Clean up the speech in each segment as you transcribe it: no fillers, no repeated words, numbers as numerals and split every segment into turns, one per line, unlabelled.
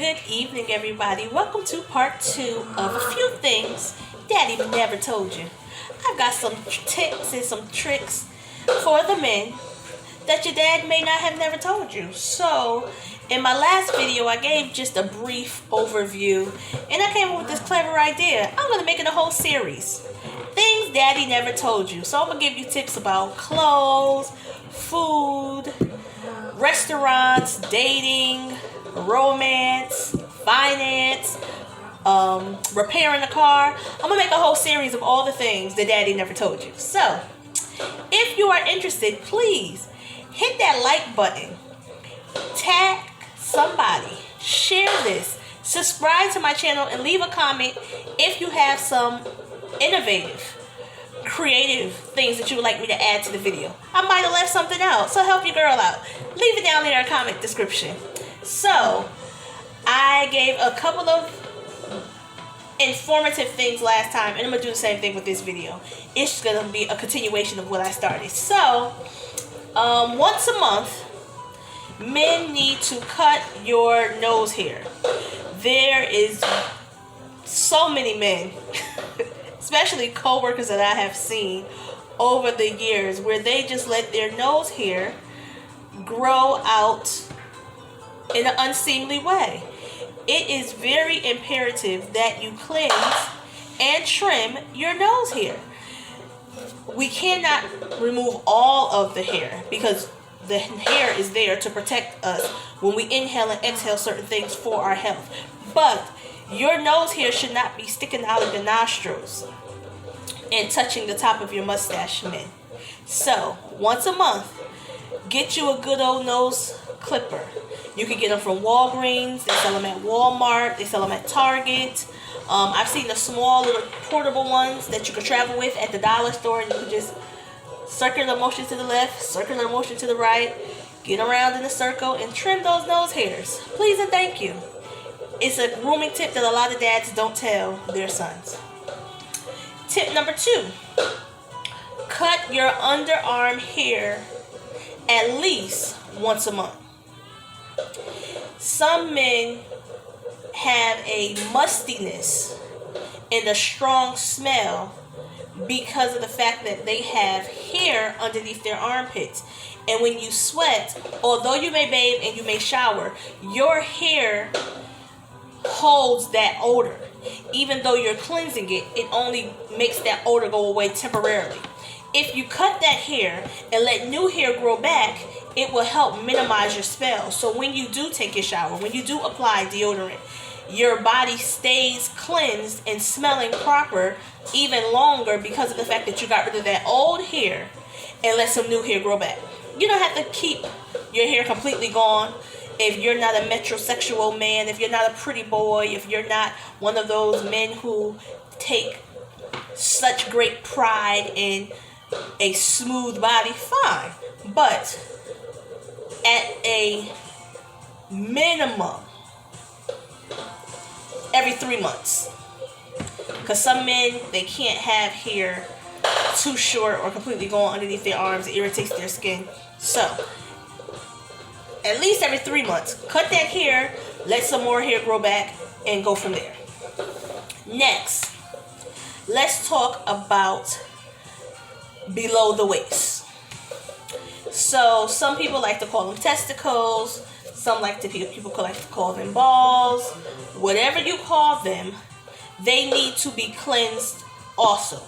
Good evening, everybody. Welcome to part 2 of a few things Daddy never told you. I've got some tips and some tricks for the men that your dad may not have never told you. So, in my last video, I gave just a brief overview, and I came up with this clever idea. I'm going to make it a whole series. Things Daddy never told you. So, I'm going to give you tips about clothes, food, restaurants, dating, romance, finance, repairing a car. I'm gonna make a whole series of all the things that Daddy never told you. So, if you are interested, please hit that like button, tag somebody, share this, subscribe to my channel, and leave a comment if you have some innovative, creative things that you would like me to add to the video. I might have left something out, so help your girl out. Leave it down in our comment description. So, I gave a couple of informative things last time, and I'm going to do the same thing with this video. It's going to be a continuation of what I started. So, once a month, men need to cut your nose hair. There is so many men, especially co-workers that I have seen over the years, where they just let their nose hair grow out in an unseemly way. It is very imperative that you cleanse and trim your nose hair. We cannot remove all of the hair because the hair is there to protect us when we inhale and exhale certain things for our health. But your nose hair should not be sticking out of the nostrils and touching the top of your mustache, men. So, once a month, get you a good old nose clipper. You can get them from Walgreens. They sell them at Walmart. They sell them at Target. I've seen the small little portable ones that you can travel with at the dollar store, and you can just circular motion to the left, circular motion to the right, get around in a circle and trim those nose hairs. Please and thank you. It's a grooming tip that a lot of dads don't tell their sons. Tip number 2. Cut your underarm hair at least once a month. Some men have a mustiness and a strong smell because of the fact that they have hair underneath their armpits. And when you sweat, although you may bathe and you may shower, your hair holds that odor. Even though you're cleansing it, it only makes that odor go away temporarily. If you cut that hair and let new hair grow back, it will help minimize your smell. So when you do take your shower, when you do apply deodorant, your body stays cleansed and smelling proper even longer because of the fact that you got rid of that old hair and let some new hair grow back. You don't have to keep your hair completely gone if you're not a metrosexual man, if you're not a pretty boy, if you're not one of those men who take such great pride in a smooth body, fine. But at a minimum, every 3 months. Because some men, they can't have hair too short or completely going underneath their arms. It irritates their skin. So, at least every 3 months, cut that hair, let some more hair grow back, and go from there. Next, let's talk about below the waist. So, some people like to call them testicles. Some people like to call them balls. Whatever you call them, they need to be cleansed also.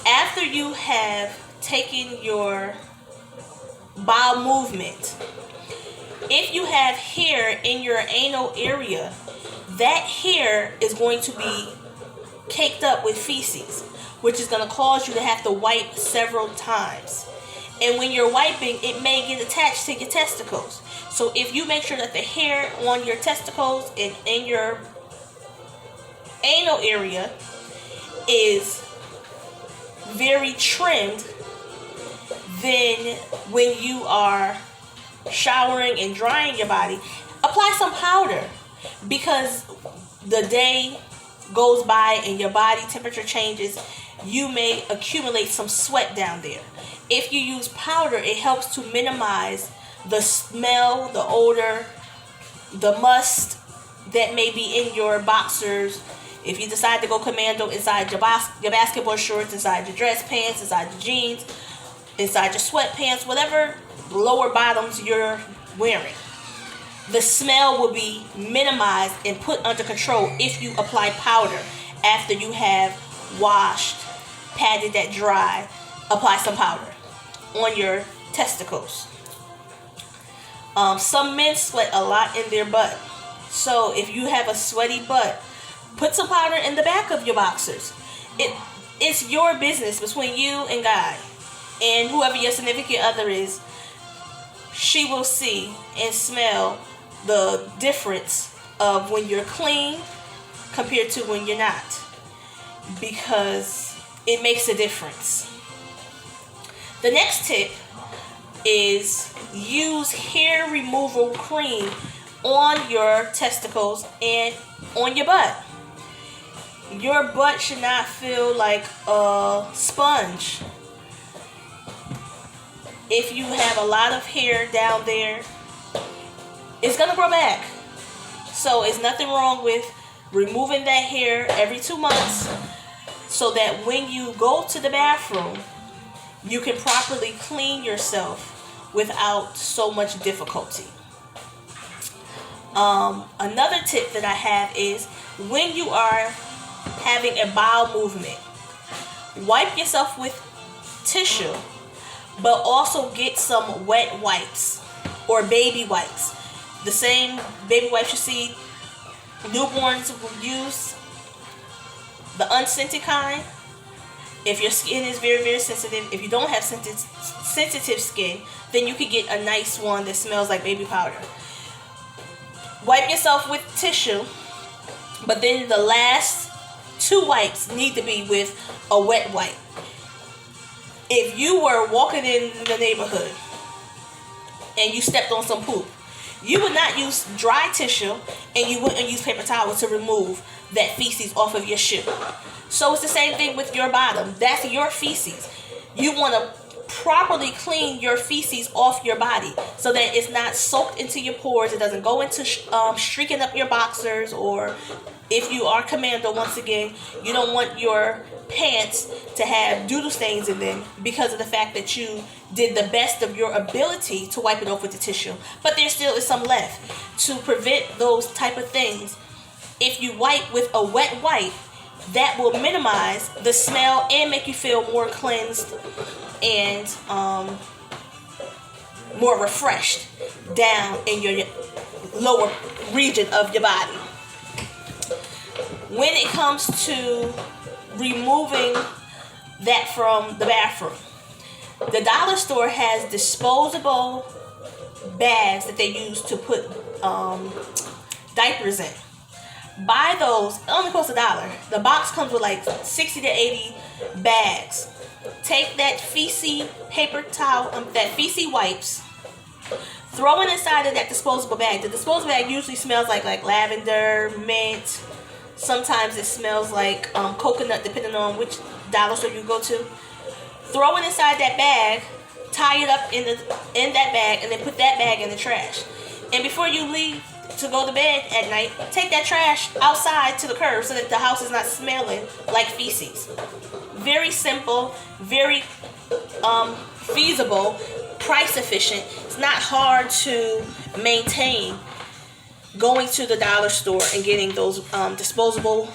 After you have taken your bowel movement, if you have hair in your anal area, that hair is going to be caked up with feces, which is going to cause you to have to wipe several times. And when you're wiping, it may get attached to your testicles. So if you make sure that the hair on your testicles and in your anal area is very trimmed, then when you are showering and drying your body, apply some powder, because the day goes by and your body temperature changes, you may accumulate some sweat down there. If you use powder, it helps to minimize the smell, the odor, the must that may be in your boxers. If you decide to go commando inside your basketball shorts, inside your dress pants, inside your jeans, inside your sweatpants, whatever lower bottoms you're wearing, the smell will be minimized and put under control if you apply powder after you have washed, patted that dry. Apply some powder on your testicles. Some men sweat a lot in their butt. So if you have a sweaty butt, put some powder in the back of your boxers. It's your business between you and God. And whoever your significant other is, she will see and smell the difference of when you're clean compared to when you're not. Because it makes a difference. The next tip is use hair removal cream on your testicles and on your butt. Your butt should not feel like a sponge. If you have a lot of hair down there, it's going to grow back. So it's nothing wrong with removing that hair every 2 months so that when you go to the bathroom, you can properly clean yourself without so much difficulty. Another tip that I have is when you are having a bowel movement, wipe yourself with tissue, but also get some wet wipes or baby wipes. The same baby wipes you see newborns will use, the unscented kind. If your skin is very, very sensitive, if you don't have sensitive skin, then you could get a nice one that smells like baby powder. Wipe yourself with tissue, but then the last 2 wipes need to be with a wet wipe. If you were walking in the neighborhood and you stepped on some poop, you would not use dry tissue and you wouldn't use paper towel to remove that feces off of your shoe. So it's the same thing with your bottom. That's your feces. You want to properly clean your feces off your body so that it's not soaked into your pores. It doesn't go into streaking up your boxers, or if you are commando, once again, you don't want your pants to have doodle stains in them because of the fact that you did the best of your ability to wipe it off with the tissue. But there still is some left. To prevent those type of things, if you wipe with a wet wipe, that will minimize the smell and make you feel more cleansed and more refreshed down in your lower region of your body. When it comes to removing that from the bathroom, the dollar store has disposable bags that they use to put diapers in. Buy those. It only costs $1. The box comes with like 60 to 80 bags. Take that feces paper towel, that feces wipes, throw it inside of that disposable bag. The disposable bag usually smells like lavender, mint. Sometimes it smells like coconut, depending on which dollar store you go to. Throw it inside that bag, tie it up in that bag, and then put that bag in the trash. And before you leave to go to bed at night, take that trash outside to the curb so that the house is not smelling like feces. Very simple, very feasible, price efficient. It's not hard to maintain going to the dollar store and getting those disposable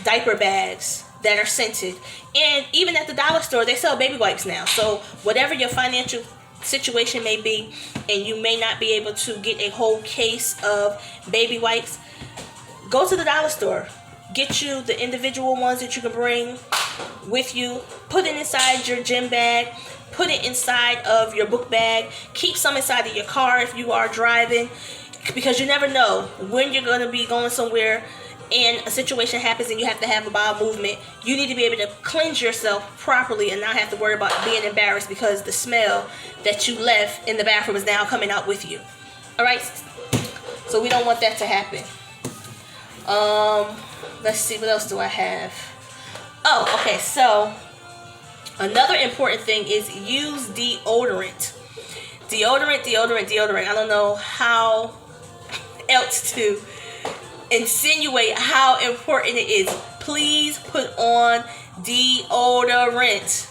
diaper bags that are scented. And even at the dollar store, they sell baby wipes now. So whatever your financial situation may be, and you may not be able to get a whole case of baby wipes, go to the dollar store. Get you the individual ones that you can bring with you. Put it inside your gym bag. Put it inside of your book bag. Keep some inside of your car if you are driving, because you never know when you're going to be going somewhere and a situation happens and you have to have a bowel movement. You need to be able to cleanse yourself properly and not have to worry about being embarrassed because the smell that you left in the bathroom is now coming out with you. Alright? So we don't want that to happen. Let's see, what else do I have? Oh, okay, so another important thing is use deodorant. Deodorant. I don't know how else to insinuate how important it is. Please put on deodorant.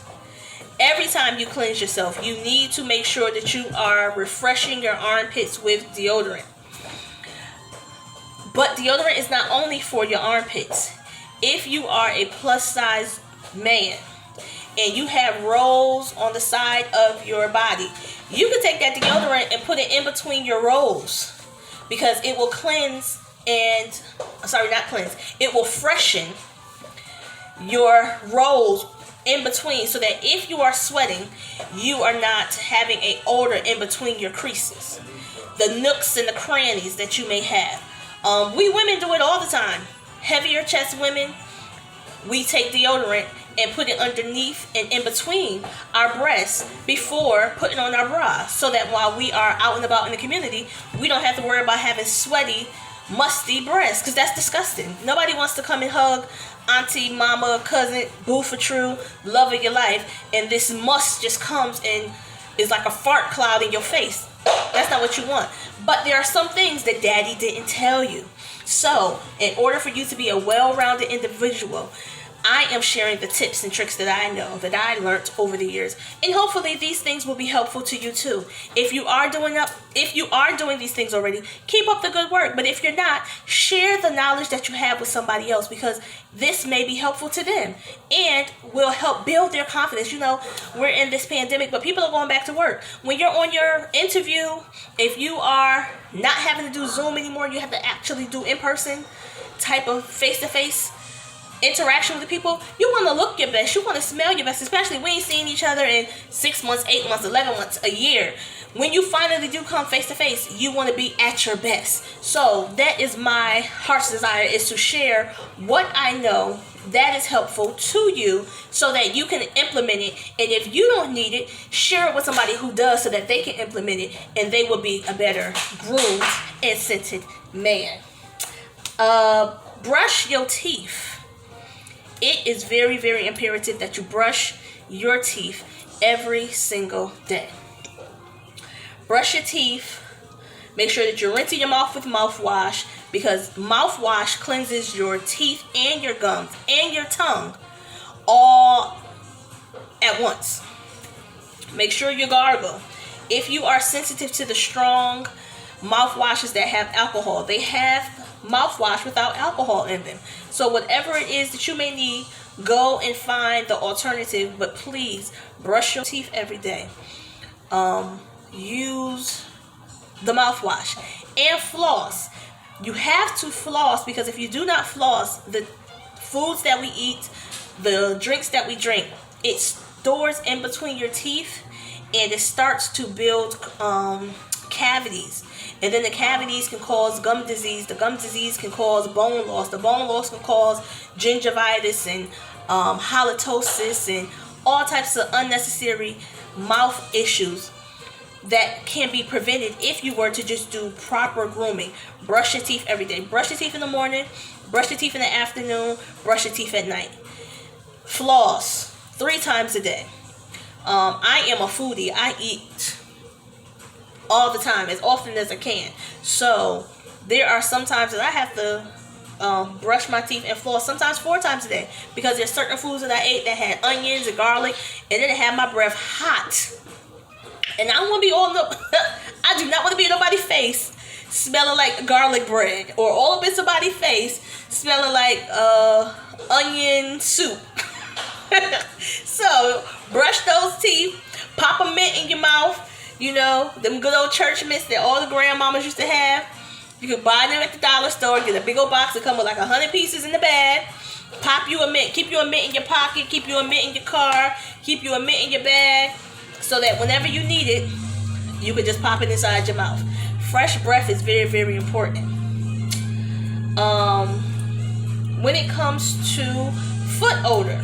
Every time you cleanse yourself, you need to make sure that you are refreshing your armpits with deodorant. But deodorant is not only for your armpits. If you are a plus size man and you have rolls on the side of your body, you can take that deodorant and put it in between your rolls, because it will cleanse and, not cleanse, it will freshen your rolls in between, so that if you are sweating, you are not having an odor in between your creases, the nooks and the crannies that you may have. We women do it all the time. Heavier chest women, we take deodorant and put it underneath and in between our breasts before putting on our bra, so that while we are out and about in the community, we don't have to worry about having sweaty, musty breasts, because that's disgusting. Nobody wants to come and hug auntie, mama, cousin, boo for true, love of your life, and this must just comes and is like a fart cloud in your face. That's not what you want. But there are some things that daddy didn't tell you. So, in order for you to be a well-rounded individual, I am sharing the tips and tricks that I know, that I learned over the years. And hopefully these things will be helpful to you too. If you are doing these things already, keep up the good work. But if you're not, share the knowledge that you have with somebody else, because this may be helpful to them and will help build their confidence. You know, we're in this pandemic, but people are going back to work. When you're on your interview, if you are not having to do Zoom anymore, you have to actually do in-person type of face-to-face interaction with the people, you want to look your best, you want to smell your best, especially we ain't seen each other in 6 months, 8 months, 11 months, a year. When you finally do come face to face, you want to be at your best. So that is my heart's desire, is to share what I know that is helpful to you, so that you can implement it. And if you don't need it, share it with somebody who does, so that they can implement it and they will be a better groomed and scented man. Brush your teeth. It is very, very imperative that you brush your teeth every single day. Brush your teeth. Make sure that you're rinsing your mouth with mouthwash, because mouthwash cleanses your teeth and your gums and your tongue all at once. Make sure you gargle. If you are sensitive to the strong mouthwashes that have alcohol, they have mouthwash without alcohol in them. So whatever it is that you may need, go and find the alternative, but please brush your teeth every day. Use the mouthwash and floss. You have to floss, because if you do not floss, the foods that we eat, the drinks that we drink, it stores in between your teeth and it starts to build cavities. And then the cavities can cause gum disease. The gum disease can cause bone loss. The bone loss can cause gingivitis and halitosis and all types of unnecessary mouth issues that can be prevented if you were to just do proper grooming. Brush your teeth every day. Brush your teeth in the morning. Brush your teeth in the afternoon. Brush your teeth at night. Floss 3 times a day. I am a foodie. I eat all the time, as often as I can. So there are some times that I have to brush my teeth and floss, sometimes 4 times a day, because there's certain foods that I ate that had onions and garlic, and then it had my breath hot. And I don't want to be I do not want to be in nobody's face smelling like garlic bread, or all up in somebody's face smelling like onion soup. So brush those teeth, pop a mint in your mouth. You know, them good old church mints that all the grandmamas used to have. You can buy them at the dollar store. Get a big old box that come with like 100 pieces in the bag. Pop you a mint. Keep you a mint in your pocket. Keep you a mint in your car. Keep you a mint in your bag, so that whenever you need it, you can just pop it inside your mouth. Fresh breath is very, very important. When it comes to foot odor,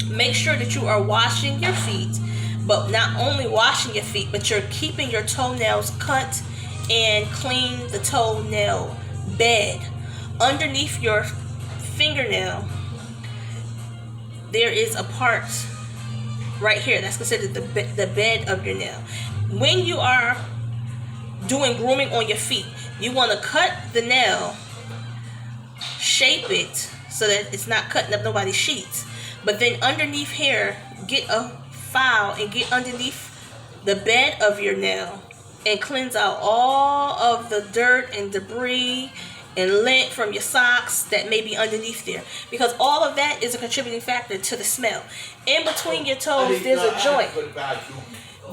make sure that you are washing your feet. But not only washing your feet, but you're keeping your toenails cut and clean the toenail bed. Underneath your fingernail, there is a part right here that's considered the bed of your nail. When you are doing grooming on your feet, you want to cut the nail, shape it so that it's not cutting up nobody's sheets. But then underneath here, get a file and get underneath the bed of your nail and cleanse out all of the dirt and debris and lint from your socks that may be underneath there, because all of that is a contributing factor to the smell. In between your toes, there's a joint.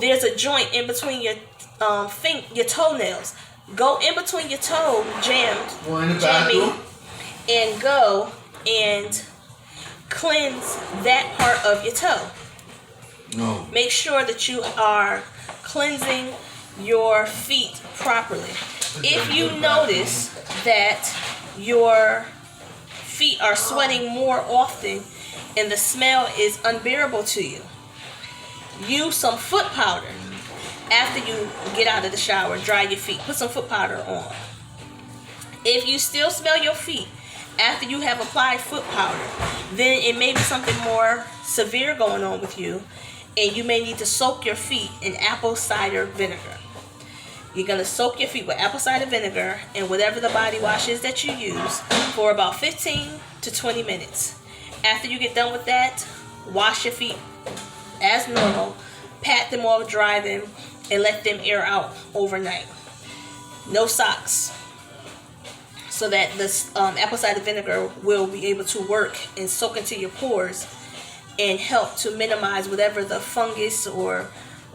There's a joint in between your your toenails. Go in between your toe, jamming, and go and cleanse that part of your toe.
No.
Make sure that you are cleansing your feet properly. If you notice that your feet are sweating more often and the smell is unbearable to you, use some foot powder. After you get out of the shower, dry your feet, put some foot powder on. If you still smell your feet after you have applied foot powder, then it may be something more severe going on with you, and you may need to soak your feet in apple cider vinegar. You're going to soak your feet with apple cider vinegar and whatever the body wash is that you use for about 15 to 20 minutes. After you get done with that, wash your feet as normal, pat them off, dry them, and let them air out overnight. No socks, so that this apple cider vinegar will be able to work and soak into your pores and help to minimize whatever the fungus or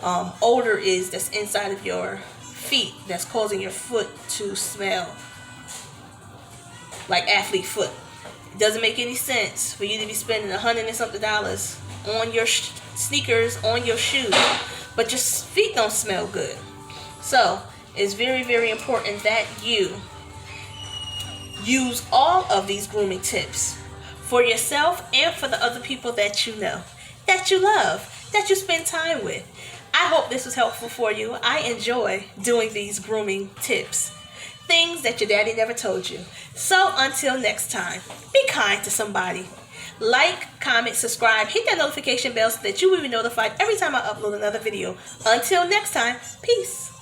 odor is that's inside of your feet that's causing your foot to smell like athlete foot. It doesn't make any sense for you to be spending $100 and something on your sneakers, on your shoes, but your feet don't smell good. So it's very, very important that you use all of these grooming tips for yourself and for the other people that you know, that you love, that you spend time with. I hope this was helpful for you. I enjoy doing these grooming tips, things that your daddy never told you. So until next time, be kind to somebody. Like, comment, subscribe, hit that notification bell so that you will be notified every time I upload another video. Until next time, peace.